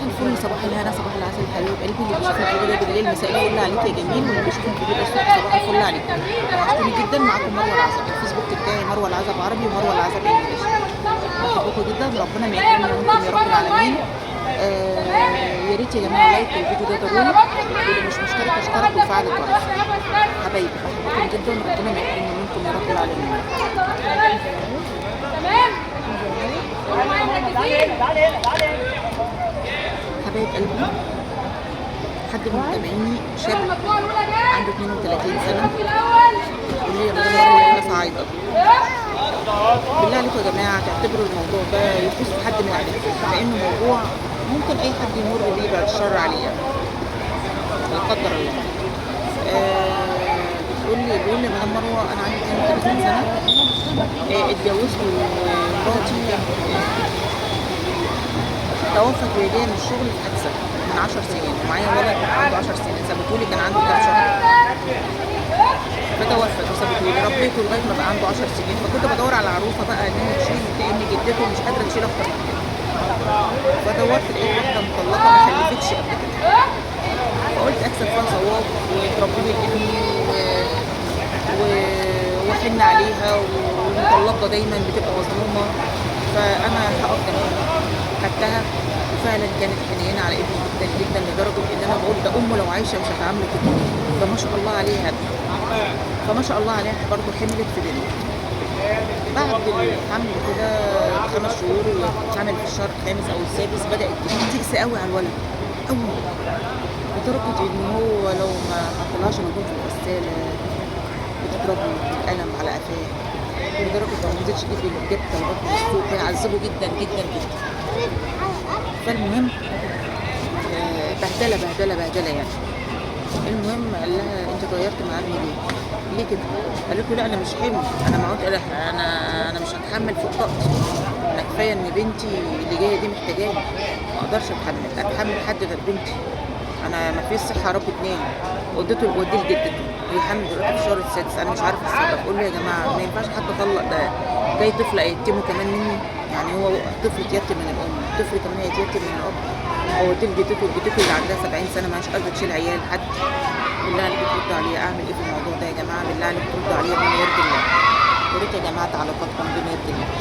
الفل، صباح الهنا، صباح العسل، حبيب قلبي اللي بيشوف الفيديو ده بالليل مساء الفل عليك يا جميل، واللي بيشوف الفيديو ده الصبح صباح الفل عليك. وحشتوني جدا. معاكم مروه العزب، الفيسبوك بتاعي مروه العزب عربي ومروه العزب انجلش. بحبكم جدا، ربنا ما يحرمنا منكم يا رب العالمين. يا ريت يا جماعه لايك الفيديو ده ضروري، واللي مش مشترك اشترك وفعل الجرس. حبايبي بحبكم جدا، ربنا ما يحرمنا منكم يا رب العالمين. حبايب قلبي، حد من متابعيني شاب عنده 32 سنة يقول لي ربنا يقول لي صعايدة. بالله عليكم يا جماعة تعتبروا الموضوع ده يفوز في حد من عليكم، لأنه موضوع ممكن أي حد يمر بيه بعد الشر عليه لا قدر الله. بيقول لي مدام مروة أنا عندي 32 سنة، اتجوزت ومراتي توفت والديا من الشغل في حادثة من 10 سنين، ومعايا ولد عنده 10 سنين سابتهولي كان عنده كام شهر، فتوفت وسابتهولي ربيته لغاية ما بقى عنده 10 سنين. فكنت بدور على عروسة بقى إن هي تشيل، لأن جدته مش قادرة تشيل أكتر من كده. فدورت لقيت واحدة مطلقة ما خلفتش قبل كده، فقلت أكسب فيها صواب وتربي لي ابني واحن عليها، والمطلقة دايما بتبقى مظلومة، فأنا هقف جنبها. خدتها وفعلا كانت حنينه على ابني جدا جدا، لدرجه ان انا بقول ده امه لو عايشه مش هتعامله كده، ده ما شاء الله عليها. فما شاء الله عليها برضه حملت في بنتي. بعد الحمل كده ب5 شهور وحمل في الشهر الخامس او السادس بدات تقسى قوي على الولد قوي، لدرجه ان هو لو ما حطلهاش نضوف في الغساله بتضربه بالقلم على قفاه، لدرجه ما نزلش ايدي اللي جبت طلبات من السوق، بيعذبه جدا جدا جدا. فالمهم بهدله بهدله بهدله يعني. المهم قال لها انت اتغيرت مع ابني ليه كده؟ قالت له لا انا مش حمل، انا ما عدت انا مش هتحمل فوق طاقتي، انا كفايه ان بنتي اللي جايه دي محتاجاني، ما اقدرش اتحمل حد غير بنتي، انا ما فيش صحه اربي اتنين. وديته لجدته، هي حامل دلوقتي في الشهر السادس، انا مش عارفه اتصرف. اقول له يا جماعه ما ينفعش حد يطلق، ده جاي طفل يتيمه كمان مني، يعني هو طفل يتيم من الام، طفل كمان يتيم من الاب. هو دي جدته اللي عندها 70 سنه مش قادره تشيل عيال حد. بالله عليك تردوا عليا، اعمل ايه في الموضوع ده يا جماعه؟ بالله عليك تردوا عليا بما يرضي الله. يا ريت يا جماعه تعليقاتكم بما يرضي الله.